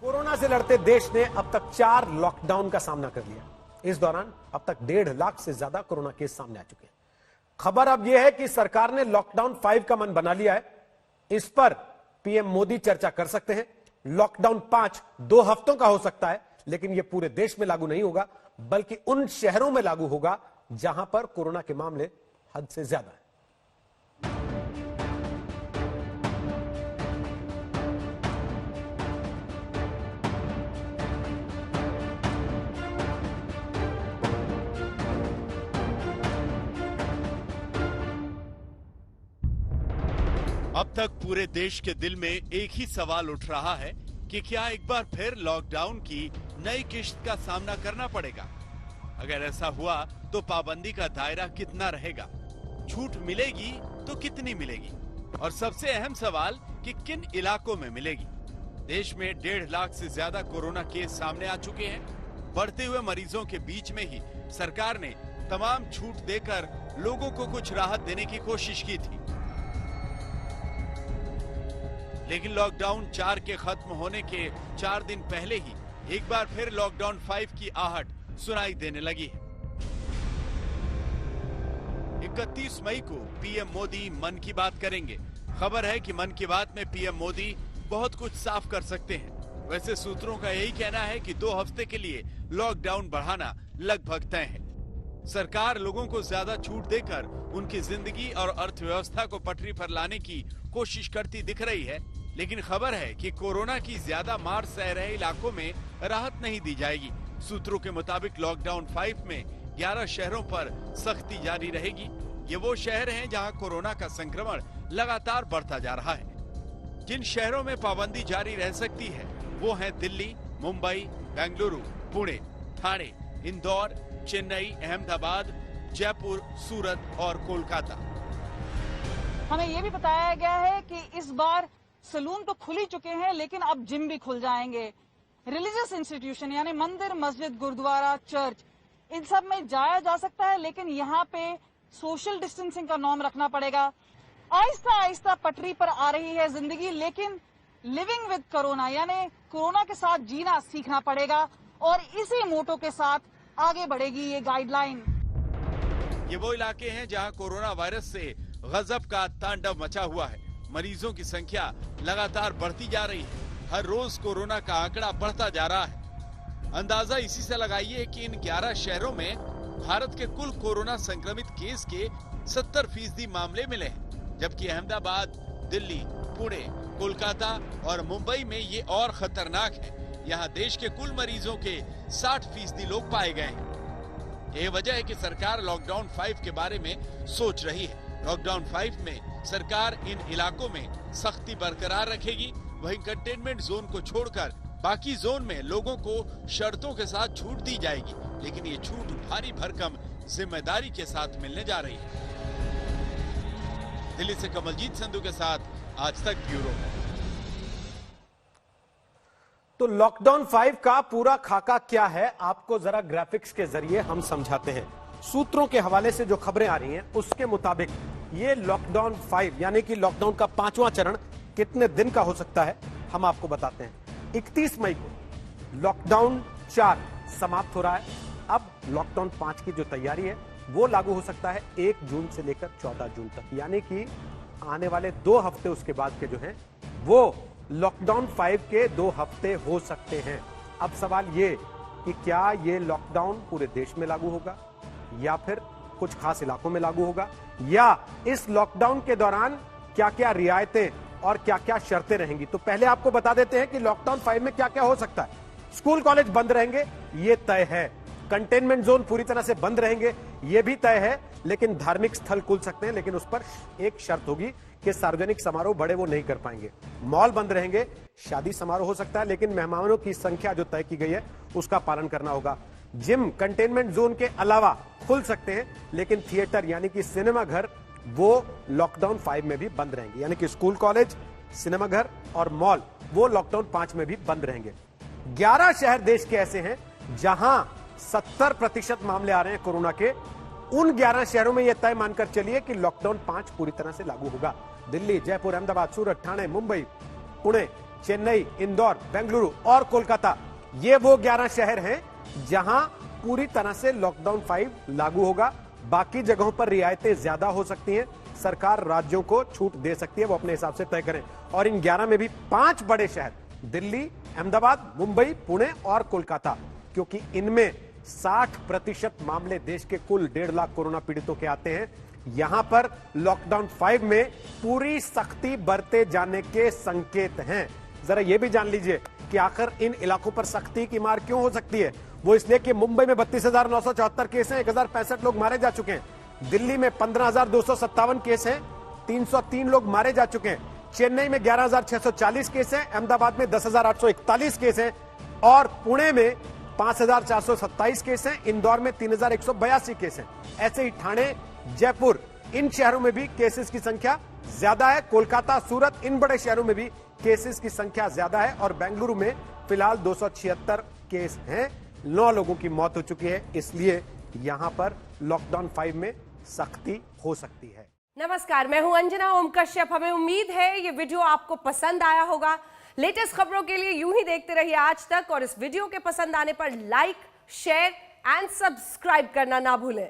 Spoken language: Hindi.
कोरोना से लड़ते देश ने अब तक 4 लॉकडाउन का सामना कर लिया। इस दौरान अब तक 1.5 लाख से ज्यादा कोरोना केस सामने आ चुके हैं। खबर अब यह है कि सरकार ने लॉकडाउन 5 का मन बना लिया है। इस पर पीएम मोदी चर्चा कर सकते हैं। लॉकडाउन 5 2 हफ्तों का हो सकता है, लेकिन यह पूरे देश में लागू नहीं होगा, बल्कि उन शहरों में लागू होगा जहां पर कोरोना के मामले हद से ज्यादा है। अब तक पूरे देश के दिल में एक ही सवाल उठ रहा है कि क्या एक बार फिर लॉकडाउन की नई किश्त का सामना करना पड़ेगा? अगर ऐसा हुआ तो पाबंदी का दायरा कितना रहेगा, छूट मिलेगी तो कितनी मिलेगी, और सबसे अहम सवाल कि किन इलाकों में मिलेगी। देश में 1.5 लाख से ज्यादा कोरोना केस सामने आ चुके हैं। बढ़ते हुए मरीजों के बीच में ही सरकार ने तमाम छूट देकर लोगों को कुछ राहत देने की कोशिश की थी, लेकिन लॉकडाउन 4 के खत्म होने के 4 दिन पहले ही एक बार फिर लॉकडाउन 5 की आहट सुनाई देने लगी है। 31 मई को पीएम मोदी मन की बात करेंगे। खबर है कि मन की बात में पीएम मोदी बहुत कुछ साफ कर सकते हैं। वैसे सूत्रों का यही कहना है कि 2 हफ्ते के लिए लॉकडाउन बढ़ाना लगभग तय है। सरकार लोगों को ज्यादा छूट देकर उनकी जिंदगी और अर्थव्यवस्था को पटरी पर लाने की कोशिश करती दिख रही है, लेकिन खबर है कि कोरोना की ज्यादा मार सह रहे इलाकों में राहत नहीं दी जाएगी। सूत्रों के मुताबिक लॉकडाउन 5 में 11 शहरों पर सख्ती जारी रहेगी। ये वो शहर हैं जहां कोरोना का संक्रमण लगातार बढ़ता जा रहा है। जिन शहरों में पाबंदी जारी रह सकती है वो हैं दिल्ली, मुंबई, बेंगलुरु, पुणे, ठाणे, इंदौर, चेन्नई, अहमदाबाद, जयपुर, सूरत और कोलकाता। हमें ये भी बताया गया है कि इस बार सलून तो खुल ही चुके हैं, लेकिन अब जिम भी खुल जाएंगे। रिलीजियस इंस्टीट्यूशन यानी मंदिर, मस्जिद, गुरुद्वारा, चर्च, इन सब में जाया जा सकता है, लेकिन यहाँ पे सोशल डिस्टेंसिंग का नॉर्म रखना पड़ेगा। आहिस्ता आहिस्ता पटरी पर आ रही है जिंदगी, लेकिन लिविंग विद कोरोना यानी कोरोना के साथ जीना सीखना पड़ेगा, और इसी मोटो के साथ आगे बढ़ेगी ये गाइडलाइन। ये वो इलाके हैं जहां कोरोना वायरस से गजब का तांडव मचा हुआ है। मरीजों की संख्या लगातार बढ़ती जा रही है। हर रोज कोरोना का आंकड़ा बढ़ता जा रहा है। अंदाजा इसी से लगाइए कि इन 11 शहरों में भारत के कुल कोरोना संक्रमित केस के 70% मामले मिले हैं, जबकि अहमदाबाद, दिल्ली, पुणे, कोलकाता और मुंबई में ये और खतरनाक है। यहाँ देश के कुल मरीजों के 60% लोग पाए गए हैं। ये वजह है कि सरकार लॉकडाउन 5 के बारे में सोच रही है। लॉकडाउन 5 में सरकार इन इलाकों में सख्ती बरकरार रखेगी, वहीं कंटेनमेंट जोन को छोड़कर बाकी जोन में लोगों को शर्तों के साथ छूट दी जाएगी, लेकिन ये छूट भारी भरकम जिम्मेदारी के साथ मिलने जा रही है। दिल्ली से कमलजीत संधू के साथ आज तक ब्यूरो। तो लॉकडाउन 5 का पूरा खाका क्या है, आपको जरा ग्राफिक्स के जरिए हम समझाते हैं। सूत्रों के हवाले से जो खबरें आ रही हैं उसके मुताबिक ये लॉकडाउन 5 यानी कि लॉकडाउन का 5वां चरण कितने दिन का हो सकता है हम आपको बताते हैं। 31 मई को लॉकडाउन 4 समाप्त हो रहा है। अब लॉकडाउन 5 की जो तैयारी है वो लागू हो सकता है 1 जून से लेकर 14 जून तक, यानी कि आने वाले 2 हफ्ते उसके बाद के जो हैं वो लॉकडाउन 5 के 2 हफ्ते हो सकते हैं। अब सवाल ये कि क्या ये लॉकडाउन पूरे देश में लागू होगा या फिर कुछ खास इलाकों में लागू होगा, या इस लॉकडाउन के दौरान क्या क्या रियायतें और क्या क्या शर्तें रहेंगी। तो पहले आपको बता देते हैं कि लॉकडाउन 5 में क्या क्या हो सकता है। स्कूल कॉलेज बंद रहेंगे, ये तय है। कंटेनमेंट जोन पूरी तरह से बंद रहेंगे, ये भी तय है, लेकिन धार्मिक स्थल खुल सकते हैं, लेकिन उस पर एक शर्त होगी कि सार्वजनिक समारोह बड़े वो नहीं कर पाएंगे। मॉल बंद रहेंगे, शादी समारोह हो सकता है, लेकिन मेहमानों की संख्या जो तय की गई है उसका पालन करना होगा। जिम कंटेनमेंट जोन के अलावा खुल सकते हैं, लेकिन थिएटर यानी कि सिनेमा घर वो लॉकडाउन 5 में भी बंद रहेंगे, यानी कि स्कूल कॉलेज, सिनेमा घर और मॉल वो लॉकडाउन 5 में भी बंद रहेंगे। 11 शहर देश के ऐसे हैं जहां 70% मामले आ रहे हैं कोरोना के। उन 11 शहरों में यह तय मानकर चलिए कि लॉकडाउन 5 पूरी तरह से लागू होगा। दिल्ली, जयपुर, अहमदाबाद, सूरत, ठाणे, मुंबई, पुणे, चेन्नई, इंदौर, बेंगलुरु और कोलकाता, ये वो 11 शहर हैं जहां पूरी तरह से लॉकडाउन 5 लागू होगा। बाकी जगहों पर रियायतें ज्यादा हो सकती हैं, सरकार राज्यों को छूट दे सकती है, वो अपने हिसाब से तय करें। और इन 11 में भी 5 बड़े शहर दिल्ली, अहमदाबाद, मुंबई, पुणे और कोलकाता, क्योंकि इनमें 60% मामले देश के कुल 1.5 लाख कोरोना पीड़ितों के आते हैं। यहां पर लॉकडाउन 5 में पूरी सख्ती बरते जाने के संकेत हैं। जरा यह भी जान लीजिए कि आखिर इन इलाकों पर सख्ती की मार क्यों हो सकती है। वो इसलिए कि मुंबई में 32,974 केस हैं, 1065 लोग मारे जा चुके हैं। दिल्ली में 15,257 केस हैं, 303 लोग मारे जा चुके हैं। चेन्नई में 11,640 केस हैं, अहमदाबाद में 10,841 केस हैं और पुणे में 5,427 केस हैं, इंदौर में 3,182 केस हैं। ऐसे ही ठाणे, जयपुर, इन शहरों में भी केसेस की संख्या ज्यादा है। कोलकाता, सूरत, इन बड़े शहरों में भी केसेस की संख्या ज्यादा है और बेंगलुरु में फिलहाल 276 केस हैं, 9 लोगों की मौत हो चुकी है। इसलिए यहां पर लॉकडाउन 5 में सख्ती हो सकती है। नमस्कार, मैं हूं अंजना ओम कश्यप। हमें उम्मीद है ये वीडियो आपको पसंद आया होगा। लेटेस्ट खबरों के लिए यूं ही देखते रहिए आज तक और इस वीडियो के पसंद आने पर लाइक, शेयर एंड सब्सक्राइब करना ना भूलें।